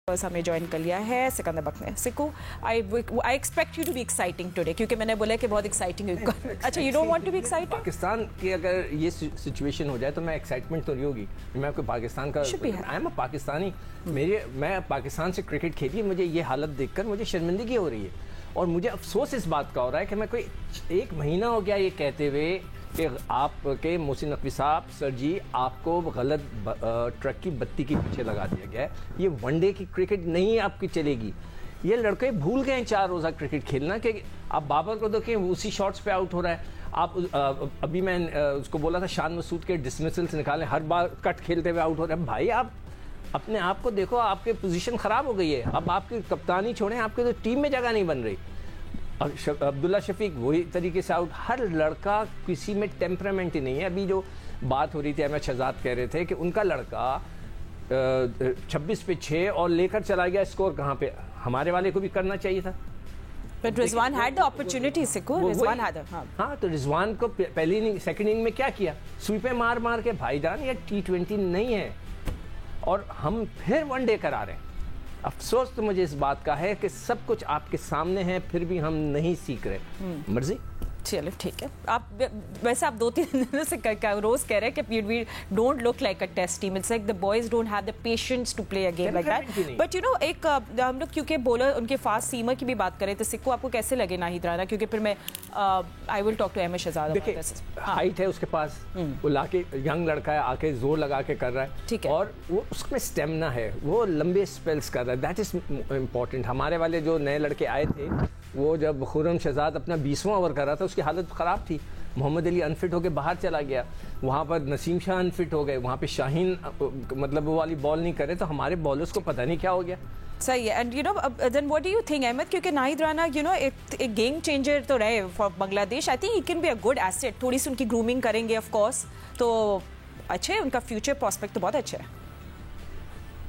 हमें ज्वाइन कर लिया है सिकंदर बक ने। Siku, I expect you to be exciting today, क्योंकि मैंने बोला कि बहुत एक्साइटिंग है। अच्छा, you don't want to be excited? Pakistan की अगर ये सिचुएशन हो जाए तो मैं एक्साइटमेंट तो नहीं होगी। मैं आपको पाकिस्तान का, आई एम अ पाकिस्तानी, मैं पाकिस्तान से क्रिकेट खेली, मुझे ये हालत देखकर मुझे शर्मिंदगी हो रही है और मुझे अफसोस इस बात का हो रहा है कि मैं कोई 1 महीना हो गया ये कहते हुए कि आपके मोहसिन नकवी साहब, सर जी, आपको गलत ट्रक की बत्ती के पीछे लगा दिया गया है। ये वनडे की क्रिकेट नहीं आपकी चलेगी। ये लड़के भूल गए 4 रोज़ा क्रिकेट खेलना कि आप बाबर को देखें, उसी शॉट्स पे आउट हो रहा है। आप अभी मैं उसको बोला था शान मसूद के डिसमिसल्स निकालें, हर बार कट खेलते हुए आउट हो रहे हैं। भाई आप अपने आप को देखो, आपकी पोजीशन ख़राब हो गई है। अब आपकी कप्तानी छोड़ें, आपकी तो टीम में जगह नहीं बन रही। अब्दुल्ला शफीक वही तरीके से आउट। हर लड़का, किसी में टेम्परामेंट ही नहीं है। अभी जो बात हो रही थी, अहमद शहजाद कह रहे थे कि उनका लड़का 26 पे 6 और लेकर चला गया स्कोर कहाँ पे। हमारे वाले को भी करना चाहिए था। But Rizwan had the opportunity, Siku. Rizwan had it. हाँ, तो रिजवान को पहली इनिंग, सेकंड इनिंग में क्या किया? स्वीपे मार मार के। भाईजान, ये T20 नहीं है और हम फिर वनडे करा रहे हैं। अफसोस तो मुझे इस बात का है कि सब कुछ आपके सामने है, फिर भी हम नहीं सीख रहे। मर्जी। चलो ठीक है। आप वैसे आप 2-3 दिनों से रोज कह रहे हैं कि we don't look like a test team. It's like the boys don't have the patience to play a game like that. But you know, एक हम लोग क्योंकि बॉलर उनके फास्ट सीमर की भी बात करें, तो सिक्को आपको कैसे लगे नाहिद राना? क्योंकि फिर मैं I will talk to Ahmed Shehzad. Height है उसके पास, वो लाके यंग लड़का है, आके जोर लगा के कर रहा है, ठीक है, और वो उसमें स्टेमिना है, वो लंबे स्पेल्स कर रहा है। That is important. हमारे वाले जो नए लड़के आए थे, वो जब खुर्रम शहजाद अपना 20वां ओवर कर रहा था, उसकी हालत ख़राब थी। मोहम्मद अली अनफिट होकर बाहर चला गया, वहाँ पर नसीम शाह अनफिट हो गए, वहाँ पे शाहीन मतलब वो वाली बॉल नहीं करे, तो हमारे बॉलर्स को पता नहीं क्या हो गया। सही है। And you know, then what do you think Ahmed? क्योंकि नाहिद राना यू नो एक गेम चेंजर तो रहे for Bangladesh. I think he can be a good asset. थोड़ी सी उनकी ग्रूमिंग करेंगे ऑफ कोर्स तो अच्छे, उनका फ्यूचर प्रोस्पेक्ट तो बहुत अच्छा है।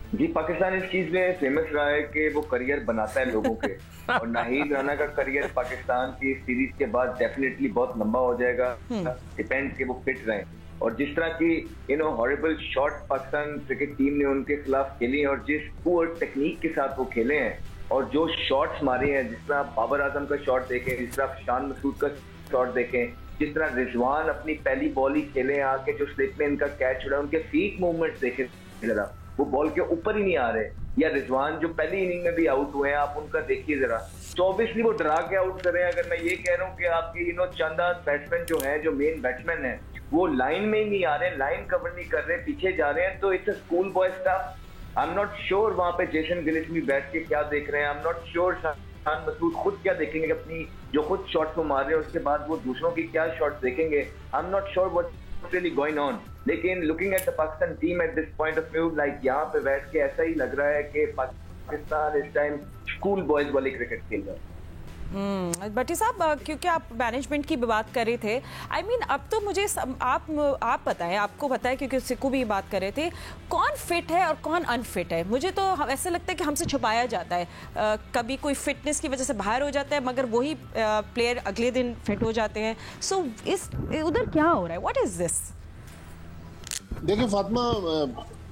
जी, पाकिस्तान इस चीज में फेमस रहा है कि वो करियर बनाता है लोगों के और नाहिद राना का करियर पाकिस्तान की सीरीज के बाद डेफिनेटली बहुत लंबा हो जाएगा। डिपेंड कि वो फिट रहे, और जिस तरह की horrible shot Pakistan cricket team ने उनके खिलाफ खेली और जिस पुअर टेक्निक के साथ वो खेले हैं और जो शॉट्स मारे हैं, जिस तरह बाबर आजम का शॉट देखें, जिस तरह शान मसूद का शॉट देखें, जिस तरह रिजवान अपनी पहली बॉल ही खेले आके जो स्लिप में इनका कैच छुड़ा, उनके फीट मूवमेंट्स देखें जरा, वो बॉल के ऊपर ही नहीं आ रहे। या रिजवान जो पहली इनिंग में भी आउट हुए हैं, आप उनका देखिए जरा, 24 वो डरा के आउट कर रहे हैं। अगर मैं ये कह रहा हूँ कि आपकी चंदा बैट्समैन जो है, जो मेन बैट्समैन है, वो लाइन में ही नहीं आ रहे, लाइन कवर नहीं कर रहे, पीछे जा रहे हैं, तो it's a school boy stuff. I am not sure वहां पे जेसन गिलिस्मी बैठ के क्या देख रहे हैं। आई am not sure Shan Masood खुद क्या देखेंगे, अपनी जो खुद शॉट को मार रहे हैं उसके बाद वो दूसरों की क्या शॉट देखेंगे। I am not sure what's really going on. लेकिन looking at the Pakistan team at this point of view, like यहाँ पे बैठ के ऐसा ही लग रहा है कि पाकिस्तान इस टाइम स्कूल बॉयज वाली क्रिकेट खेल रहा है। भट्टी साहब, क्योंकि आप मैनेजमेंट की बात कर रहे थे, आई मीन अब तो मुझे आप बताएं, आपको पता है क्योंकि सिक्कू भी बात कर रहे थे, कौन फिट है और कौन अनफिट है? मुझे तो ऐसा लगता है कि हमसे छुपाया जाता है। कभी कोई फिटनेस की वजह से बाहर हो जाता है, मगर वही प्लेयर अगले दिन फिट हो जाते हैं। सो इस उधर क्या हो रहा है? What is this? देखिए फातिमा,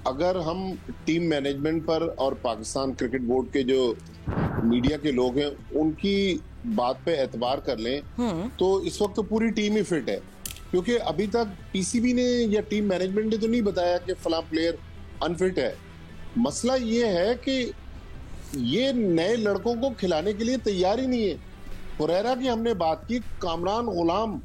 अगर हम टीम मैनेजमेंट पर और पाकिस्तान क्रिकेट बोर्ड के जो मीडिया के लोग हैं उनकी बात पे एतबार कर लें तो इस वक्त तो पूरी टीम ही फिट है, क्योंकि अभी तक पीसीबी ने या टीम मैनेजमेंट ने तो नहीं बताया कि फलां प्लेयर अनफिट है। मसला ये है कि ये नए लड़कों को खिलाने के लिए तैयार ही नहीं है। हुरैरा की हमने बात की, कामरान गुलाम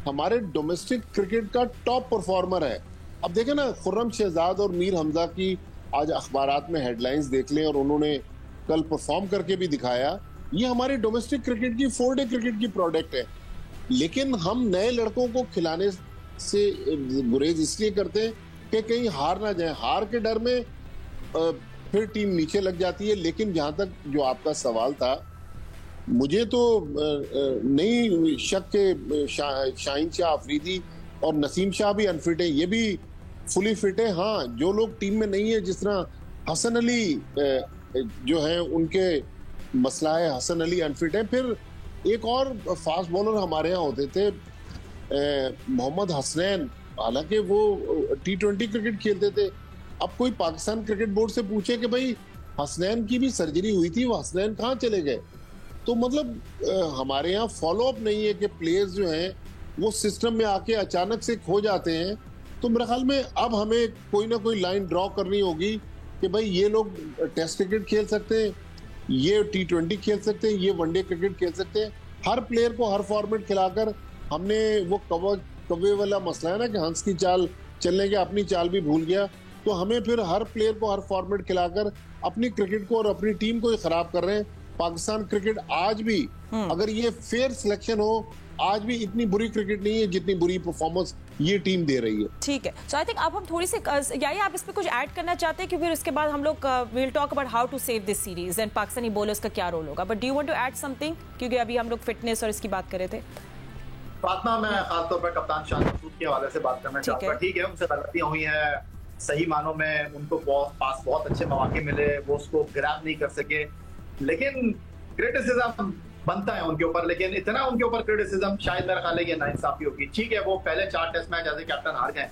हमारे डोमेस्टिक क्रिकेट का टॉप परफॉर्मर है। अब देखें ना, खुर्रम शहजाद और मीर हमजा की आज अखबारात में हेडलाइंस देख लें, और उन्होंने कल परफॉर्म करके भी दिखाया। ये हमारे डोमेस्टिक क्रिकेट की 4-डे क्रिकेट की प्रोडक्ट है। लेकिन हम नए लड़कों को खिलाने से गुरेज इसलिए करते हैं कि कहीं हार ना जाए। हार के डर में फिर टीम नीचे लग जाती है। लेकिन जहाँ तक जो आपका सवाल था, मुझे तो नहीं शक के शाहीन शाह अफरीदी और नसीम शाह भी अनफिट है, ये भी फुली फिट है। हाँ, जो लोग टीम में नहीं है, जिस तरह हसन अली जो है उनके मसला है, हसन अली अनफिट है। फिर एक और फास्ट बॉलर हमारे यहाँ होते थे, मोहम्मद हसनैन, हालांकि वो T20 क्रिकेट खेलते थे। अब कोई पाकिस्तान क्रिकेट बोर्ड से पूछे कि भाई हसनैन की भी सर्जरी हुई थी, वो हसनैन कहाँ चले गए? तो मतलब हमारे यहाँ फॉलो अप नहीं है कि प्लेयर्स जो हैं वो सिस्टम में आके अचानक से खो जाते हैं। तो मेरे ख्याल में अब हमें कोई ना कोई लाइन ड्रॉ करनी होगी कि भाई ये लोग टेस्ट क्रिकेट खेल सकते हैं, ये T20 खेल सकते हैं, ये वनडे क्रिकेट खेल सकते हैं। हर प्लेयर को हर फॉर्मेट खिलाकर हमने वो कव्वे वाला मसला है ना कि हंस की चाल चलने के अपनी चाल भी भूल गया, तो हमें फिर हर प्लेयर को हर फॉर्मेट खिलाकर अपनी क्रिकेट को और अपनी टीम को ही खराब कर रहे हैं। पाकिस्तान क्रिकेट आज भी, अगर ये फेयर सिलेक्शन हो, आज भी इतनी बुरी क्रिकेट नहीं है जितनी बुरी परफॉर्मेंस ये टीम दे रही है। ठीक है, सो आई थिंक अब हम थोड़ी सी आप इस पे कुछ ऐड करना चाहते हैं कि फिर उसके बाद हम लोग will talk about how to save this series and Pakistani bowlers का क्या रोल होगा, but do you want to add something, क्योंकि अभी हम लोग फिटनेस और इसकी बात कर रहे थे। फातिमा, मैं खासतौर पर कप्तान शान मसूद के हवाले से बात करना चाहूंगा। ठीक है, उनसे गलतियां हुई हैं, सही मानों में उनको पास बहुत अच्छे मौके मिले, वो उसको ग्रैब नहीं कर सके, लेकिन क्रिटिसिज्म बनता है उनके ऊपर, लेकिन इतना उनके ऊपर क्रिटिसिज्म शायद मेरा ख्याल है ये नाइंसाफी होगी। ठीक है, वो पहले 4 test match as a captain हार गए,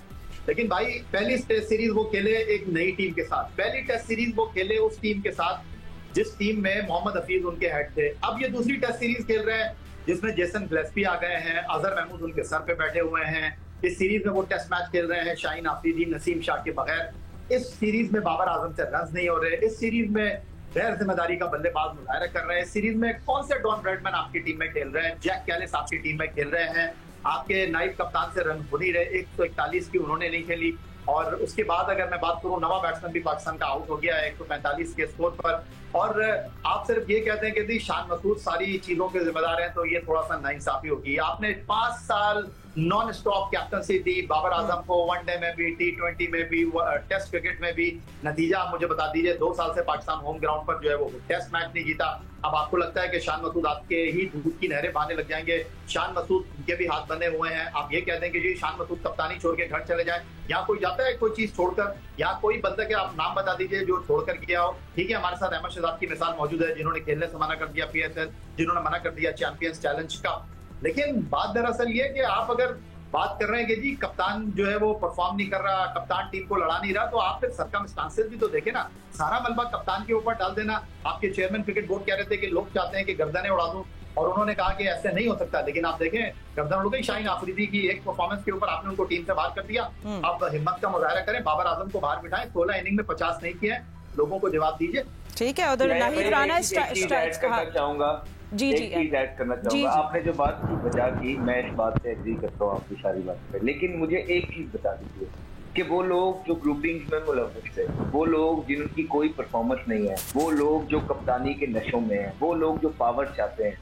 लेकिन भाई पहली टेस्ट सीरीज वो खेले एक नई टीम के साथ, पहली टेस्ट सीरीज वो खेले उस टीम के साथ जिस टीम में मोहम्मद हफीज उनके हेड थे। अब ये दूसरी टेस्ट सीरीज खेल रहे हैं जिसमें जेसन गिलेस्पी आ गए हैं, अजहर महमूद उनके सर पे बैठे हुए हैं। इस सीरीज में वो टेस्ट मैच खेल रहे हैं शाहीन आफरीदी, नसीम शाह के बगैर। इस सीरीज में बाबर आजम से रन नहीं हो रहे, इस सीरीज में गैर जिम्मेदारी का बल्लेबाज मुजाहरा कर रहे हैं। इस सीरीज में कौन से डॉन ब्रैडमैन आपकी टीम में खेल रहे हैं, जैक कैलिस आपकी टीम में खेल रहे हैं, आपके नाइब कप्तान से रन हो नहीं रहे, 141 की उन्होंने नहीं खेली। और उसके बाद अगर मैं बात करूं, नवा बैट्समैन भी पाकिस्तान का आउट हो गया है 145 के स्कोर पर, और आप सिर्फ ये कहते हैं कि शान मसूद सारी चीजों के जिम्मेदार हैं, तो ये थोड़ा सा नाइंसाफी होगी। आपने 5 साल नॉन स्टॉप कैप्टनसी दी बाबर आजम को, वनडे में भी, T20 में भी, टेस्ट क्रिकेट में भी। नतीजा आप मुझे बता दीजिए, 2 साल से पाकिस्तान होम ग्राउंड पर जो है वो टेस्ट मैच नहीं जीता। अब आपको लगता है कि शान मसूद आपके ही दूध की नहरें बहाने लग जाएंगे? शान मसूद के भी हाथ बने हुए हैं। आप ये कहते हैं कि जी शान मसूद कप्तानी छोड़ के घर चले जाए, या कोई जाता है कोई चीज छोड़कर, या कोई बंदा के आप नाम बता दीजिए जो छोड़कर गया हो। ठीक है, हमारे साथ अहमद शहजाद की मिसाल मौजूद है जिन्होंने खेलने से मना कर दिया PSL, जिन्होंने मना कर दिया चैंपियंस चैलेंज का। लेकिन बात दरअसल ये कि आप अगर बात कर रहे हैं कि जी कप्तान जो है वो परफॉर्म नहीं कर रहा, कप्तान टीम को लड़ा नहीं रहा, तो आप फिर सरकमस्टांसेस भी तो देखें ना। सारा मलबा कप्तान के ऊपर डाल देना। आपके चेयरमैन क्रिकेट बोर्ड कह रहे थे कि लोग चाहते हैं कि गर्दनें उड़ा दूं, और उन्होंने कहा कि ऐसे नहीं हो सकता, लेकिन आप देखें गर्दन उड़ गई शाहीन आफरीदी की एक परफॉर्मेंस के ऊपर, आपने उनको टीम से बाहर कर दिया। अब हिम्मत का मुजाहरा करें, बाबर आजम को बाहर बिठाएं, 16 इनिंग में 50 नहीं किए, लोगों को जवाब दीजिए। ठीक है, उधर नाहिद राना स्ट्राइक्स कहा चाहूंगा, जी चीज ऐड करना चाहूंगा। आपने जो बात की वजह की, मैं इस बात से एग्री करता हूँ आपकी सारी बात पे, लेकिन मुझे एक चीज बता दीजिए कि वो लोग जो ग्रुपिंग में मुलव्वस थे, वो लोग जिनकी कोई परफॉर्मेंस नहीं है, वो लोग जो कप्तानी के नशों में हैं, वो लोग जो पावर चाहते हैं,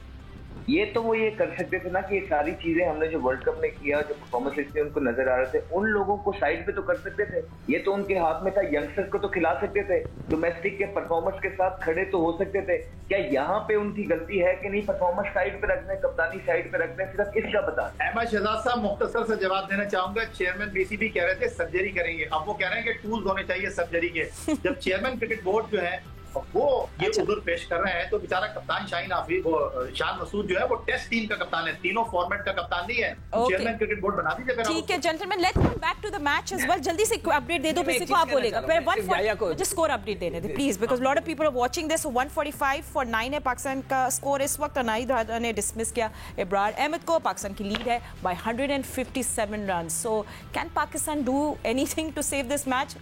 ये तो वो ये कर सकते थे ना कि ये सारी चीजें हमने जो वर्ल्ड कप में किया, जो परफॉर्मेंस इसमें उनको नजर आ रहे थे, उन लोगों को साइड पे तो कर सकते थे। ये तो उनके हाथ में था, यंगस्टर्स को तो खिला सकते थे, डोमेस्टिक के परफॉर्मेंस के साथ खड़े तो हो सकते थे। क्या यहाँ पे उनकी गलती है कि नहीं परफॉर्मेंस साइड पे रखने, कप्तानी साइड पे रखने? सिर्फ इसका बता। अहमद शहजाद साहब, मुख्तसर से जवाब देना चाहूंगा। चेयरमैन BCB कह रहे थे सर्जरी करेंगे, अब वो कह रहे हैं कि टूल्स होने चाहिए सर्जरी के। जब चेयरमैन क्रिकेट बोर्ड जो है वो ये उधर पेश कर रहे हैं, तो बेचारा कप्तान शाहीन आफरीदी, वो शान मसूद जो है वो टेस्ट टीम का कप्तान है, तीनों फॉर्मेट का कप्तान नहीं है। चेयरमैन क्रिकेट बोर्ड बना दीजिए। ठीक है gentleman, let's come back to the match as well. जल्दी से अपडेट दे दो, किसी को आप बोलेगा फिर 140 मुझे स्कोर अपडेट देने दे please, because lot of people are watching this. 145 for 9 है पाकिस्तान का स्कोर इस वक्त। नाहिद राना ने डिसमिस किया इब्रार अहमद को। पाकिस्तान की लीड है by 157 run. So can Pakistan do anything to save this match?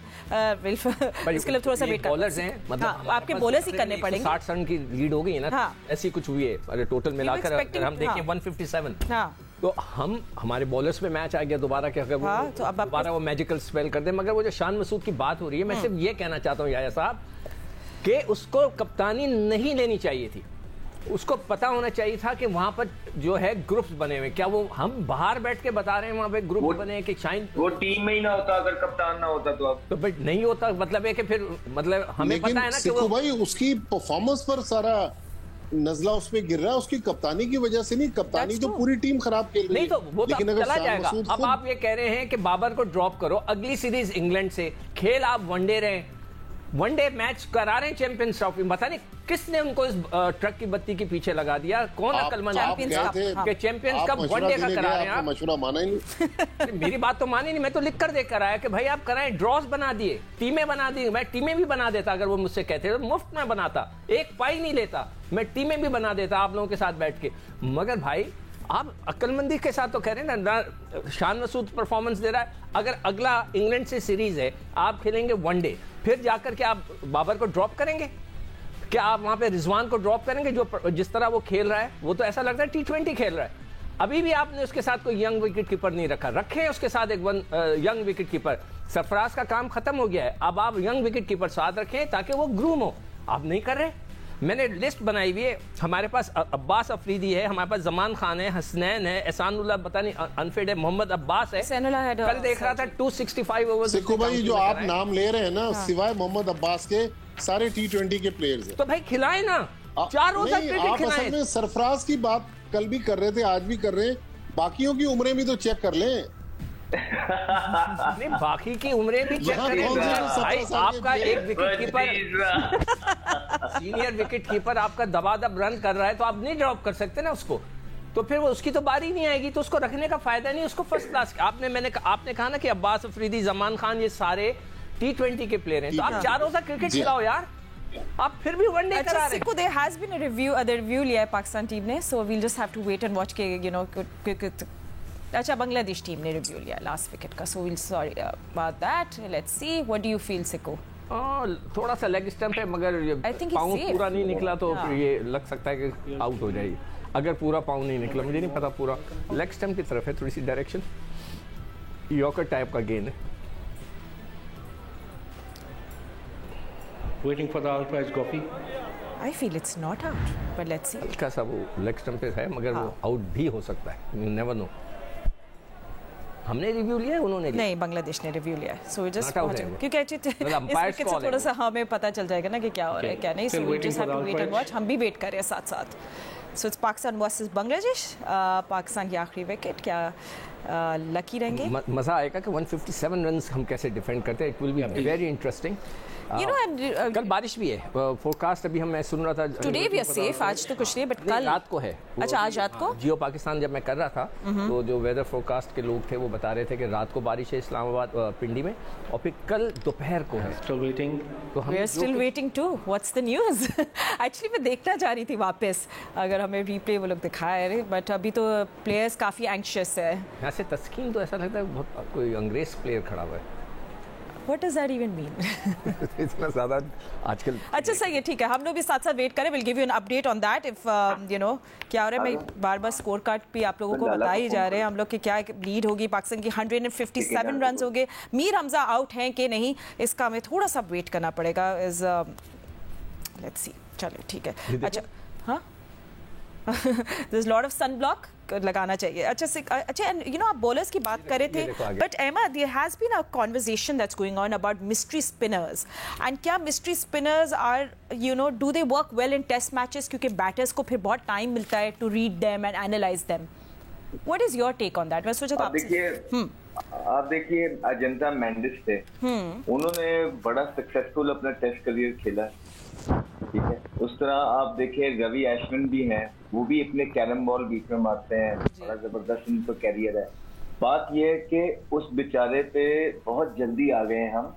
इसके लिए थोड़ा सा वेट बॉलर्स हैं, मतलब आपके बॉलर्स ही करने पड़ेंगे। 60 रन की लीड हो गई है ना। हाँ। ऐसी कुछ हुई है, अरे टोटल मिलाकर अगर हम देखें 157। हाँ। तो हमारे बॉलर्स पे मैच आ गया दोबारा कि अगर हाँ, तो अब दोबारा वो मैजिकल स्पेल कर दे। मगर वो जो शान मसूद की बात हो रही है, मैं सिर्फ ये कहना चाहता हूँ याया साहब कि उसको कप्तानी नहीं लेनी चाहिए थी। उसको पता होना चाहिए था कि वहां पर जो है ग्रुप्स बने हुए। क्या वो हम बाहर बैठ के बता रहे हैं वहां पे ग्रुप बने कि शाइन वो टीम में ही ना होता, अगर कप्तान ना होता तो अब तो बट नहीं होता। मतलब है कि फिर मतलब हमें पता है ना कि वो भाई उसकी परफॉर्मेंस पर सारा नजला उस पे गिर रहा है, उसकी कप्तानी की वजह से नहीं। कप्तानी तो पूरी टीम खराब खेल रही है। नहीं तो वो तो चला जाएगा। अब आप ये कह रहे हैं कि बाबर को ड्रॉप करो, अगली सीरीज इंग्लैंड से खेल, आप वनडे रहे वनडे मैच करा रहे हैं चैंपियंस ट्रॉफी, पता नहीं किसने उनको इस ट्रक की बत्ती के पीछे लगा दिया, कौन अक्लमंद कि चैंपियंस कप वनडे का करा रहे हैं। मशवरा माना ही नहीं। मेरी बात तो मानी नहीं, मैं तो लिख कर दे कर आया कि भाई आप कराएं, ड्रॉज बना दिए, टीमें बना दी, मैं टीमें भी बना देता अगर वो मुझसे कहते तो, मुफ्त में बनाता, एक पाई नहीं लेता, मैं टीमें भी बना देता आप लोगों के साथ बैठ के। मगर भाई आप अक्लमंदी के साथ तो कह रहे हैं ना, शान मसूद परफॉर्मेंस दे रहा है, अगर अगला इंग्लैंड से सीरीज है, आप खेलेंगे वनडे, फिर जाकर के आप बाबर को ड्रॉप करेंगे क्या? आप वहां पे रिजवान को ड्रॉप करेंगे जो जिस तरह वो खेल रहा है? वो तो ऐसा लगता है T20 खेल रहा है। अभी भी आपने उसके साथ कोई यंग विकेट कीपर नहीं रखा, रखे उसके साथ एक यंग विकेट कीपर। सरफराज का काम खत्म हो गया है, अब आप यंग विकेट कीपर साथ रखें ताकि वो ग्रूम हो, आप नहीं कर रहे। मैंने लिस्ट बनाई हुई है, हमारे पास अब्बास अफरीदी है, हमारे पास जमान खान है, हसनैन है, एहसानुल्लाह पता नहीं अनफिट है, मोहम्मद अब्बास है। कल देख रहा था 265 ओवर। सिक्कू भाई जो आप नाम ले रहे हैं ना, सिवाय मोहम्मद अब्बास के सारे T20 के प्लेयर्स हैं। तो भाई खिलाए ना, 4 रोजा क्रिकेट खिलाएं। में सरफराज की बात कल भी कर रहे थे, आज भी कर रहे हैं, बाकियों की उम्रें भी तो चेक कर लें। नहीं, बाकी की उम्रें भी चेक करें। आपका एक wicket keeper, senior wicket keeper आपका दबादब रन कर रहा है, तो आप नहीं ड्रॉप कर सकते ना उसको, तो फिर वो उसकी तो बारी नहीं आएगी, तो उसको रखने का फायदा नहीं, उसको फर्स्ट क्लास। आपने कहा ना कि अब्बास अफरीदी, जमान खान, ये सारे T20 के प्लेयर हैं, तो आप 4 रोजा क्रिकेट खिलाओ यार, आप फिर भी वनडे करा रहे हैं। There has been a review लिया है पाकिस्तान टीम ने, so we'll just have to wait and watch के अच्छा बांग्लादेश टीम ने रिव्यू लिया लास्ट विकेट का, so we'll sorry about that. Let's see, what do you feel, सिको? थोड़ा सा लेग स्टंप है, मगर पाँव पूरा नहीं निकला, तो फिर ये लग सकता है कि आउट हो जाएगी। अगर पूरा पाँव नहीं निकला, मुझे नहीं पता, पूरा लेग स्टंप की तरफ है, थोड़ी सी डायरेक्शन यॉर्कर टाइप का गेंद है। Waiting for the out prize coffee. I feel it's not out, but let's see. हल्का सा वो लेग स्टंप पे है, मगर वो आउट भी हो सकता है, you never know। हमने रिव्यू लिया है, उन्होंने लिया? नहीं, बांग्लादेश ने रिव्यू लिया है, so just क्योंकि इस थोड़ा सा हमें पता चल जाएगा ना कि क्या हो रहा है क्या नहीं, so we just have to wait and watch। हम भी वेट कर रहे हैं साथ साथ। So it's Pakistan versus Bangladesh। Pakistan की आखिरी विकेट, क्या लकी रहेंगे? मजा आएगा कि 157 रन्स हम कैसे डिफेंड करते हैं, it will be very interesting. कल बारिश भी है, फोरकास्ट अभी मैं सुन रहा था, टुडे वी आर सेफ, आज तो कुछ नहीं, बट कल रात को है। अच्छा, आज रात को जियो पाकिस्तान जब मैं कर रहा था, तो जो वेदर फोरकास्ट के लोग थे वो बता रहे थे कि रात को बारिश है इस्लामाबाद पिंडी में, और फिर कल दोपहर को है। Still waiting. तो हम still waiting to, what's the news? Actually मैं देखना चाह रही थी वापस, अगर हमें रिप्ले वो लोग दिखाए रहे, बट अभी तो प्लेयर्स काफ़ी एंग्शियस है। यहाँ से तस्कीन तो ऐसा लगता है बहुत कोई अंग्रेज प्लेयर खड़ा हुआ है। What does that even mean? इतना ज़्यादा आजकल। अच्छा सही है, ठीक है, हम लोग भी साथ साथ वेट करें, will give you an update on that if you know क्या हो रहा है। मैं बार बार स्कोर कार्ड भी आप लोगों को बता ही जा रहे हैं हम लोग कि क्या लीड होगी पाकिस्तान की। 157 रन हो गए, मीर हमजा आउट हैं कि नहीं, इसका हमें थोड़ा सा वेट करना पड़ेगा। इज लेट्स सी, चलो ठीक है। अच्छा हाँ, there's a lot of sunblock लगाना चाहिए। अच्छा यू नो आप बॉलर्स की बात कर रहे थे, but Ahmed there has been a conversation that's going on about mystery spinners, and क्या mystery spinners are you know do they work well in test matches, क्योंकि बैटर्स को फिर बहुत टाइम मिलता है to read them and analyse them. What is your take on that? मैं सोचा था आप देखिए अजंता मेंडिस थे, उन्होंने बड़ा सक्सेसफुल अपना टेस्ट करियर खेला, ठीक है। उस तरह आप देखिए रवि अश्विन भी हैं, वो भी अपने कैरम बॉल बीच में मारते हैं, बड़ा जबरदस्त उनका कैरियर है। बात ये है कि उस बेचारे पे बहुत जल्दी आ गए हम,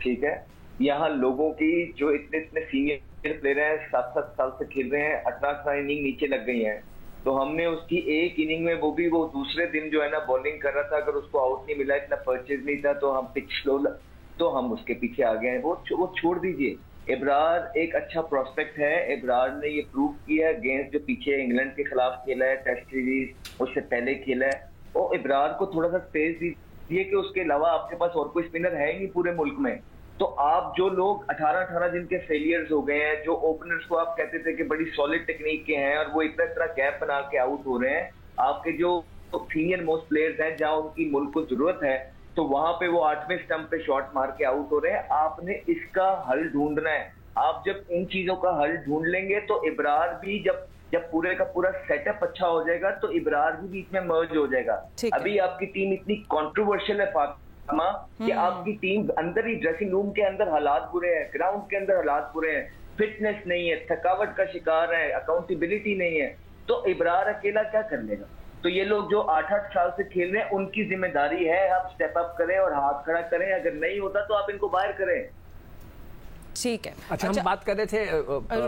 ठीक है। यहाँ लोगों की जो इतने सीनियर प्लेयर हैं, 7-7 साल से खेल रहे हैं, 18 इनिंग नीचे लग गई हैं, तो हमने उसकी एक इनिंग में वो दूसरे दिन जो है ना बॉलिंग कर रहा था, अगर उसको आउट नहीं मिला, इतना परचेज नहीं था, तो हम पिच स्लो, तो हम उसके पीछे आ गए हैं। वो छोड़ दीजिए, इब्रार एक अच्छा प्रोस्पेक्ट है। इब्रार ने ये प्रूव किया है, गेम्स जो पीछे इंग्लैंड के खिलाफ खेला है, टेस्ट सीरीज, उससे पहले खेला है, और इब्रार को थोड़ा सा स्पेस दीजिए कि उसके अलावा आपके पास और कोई स्पिनर है ही नहीं पूरे मुल्क में। तो आप जो लोग 18 दिन के फेलियर्स हो गए हैं, जो ओपनर्स को आप कहते थे कि बड़ी सॉलिड टेक्निक के हैं, और वो इतना गैप बना के आउट हो रहे हैं, आपके जो सीनियर मोस्ट प्लेयर्स हैं, जहां उनकी मुल्क को जरूरत है, तो वहां पे वो 8वें स्टंप पे शॉट मार के आउट हो रहे हैं। आपने इसका हल ढूंढना है। आप जब इन चीजों का हल ढूंढ लेंगे, तो इब्रार भी जब पूरे का पूरा सेटअप अच्छा हो जाएगा, तो इब्रार भी बीच में मर्ज हो जाएगा। अभी आपकी टीम इतनी कंट्रोवर्शियल है फातिमा कि आपकी टीम अंदर ही ड्रेसिंग रूम के अंदर हालात बुरे हैं, ग्राउंड के अंदर हालात बुरे हैं, फिटनेस नहीं है, थकावट का शिकार है, अकाउंटेबिलिटी नहीं है, तो इब्रार अकेला क्या कर लेगा? तो ये लोग जो 8-8 साल से खेल रहे हैं उनकी जिम्मेदारी है आप स्टेप अप करें और हाथ खड़ा करें, अगर नहीं होता तो आप इनको बाहर करें। ठीक है। अच्छा, हम बात कर रहे थे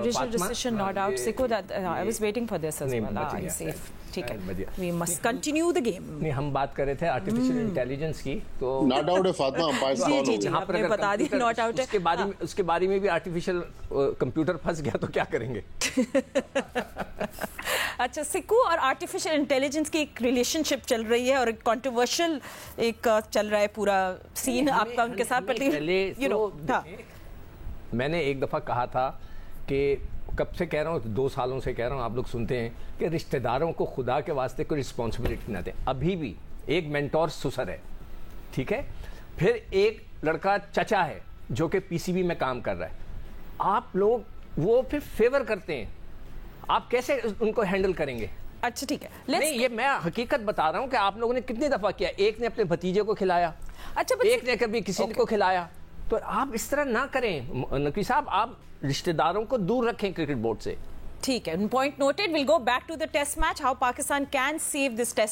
डिसीजन नॉट आउट सिको that I was waiting for this as well. I see ठीक है, we must continue the game. नहीं, हम बात कर रहे थे आर्टिफिशियल इंटेलिजेंस की, तो नॉट आउट है फातिमा, अंपायर जी जी जी आपने बता दी नॉट आउट है। उसके बारे में भी आर्टिफिशियल कंप्यूटर फंस गया तो क्या करेंगे? अच्छा, सिक्कू और आर्टिफिशियल इंटेलिजेंस की एक रिलेशनशिप चल रही है और एक कंट्रोवर्शियल एक चल रहा है पूरा सीन आपका उनके साथ। यू नो, मैंने एक दफ़ा कहा था कि कब से कह रहा हूँ, 2 सालों से कह रहा हूँ, आप लोग सुनते हैं कि रिश्तेदारों को खुदा के वास्ते कोई रिस्पॉन्सिबिलिटी ना दें। अभी भी एक मेंटोर सुसर है, ठीक है, फिर एक लड़का चचा है जो कि पीसीबी में काम कर रहा है। आप लोग वो फिर फेवर करते हैं, आप कैसे उनको हैंडल करेंगे? अच्छा ठीक है, नहीं, ये मैं हकीकत बता रहा हूँ कि आप लोगों ने कितनी दफ़ा किया। एक ने अपने भतीजे को खिलाया, अच्छा, एक ने कभी किसी को खिलाया, तो आप इस तरह ना करें। नकवी साहब, आप रिश्तेदारों को दूर रखें क्रिकेट बोर्ड से। ठीक है, point noted. Will go back to the test match, how Pakistan can save this test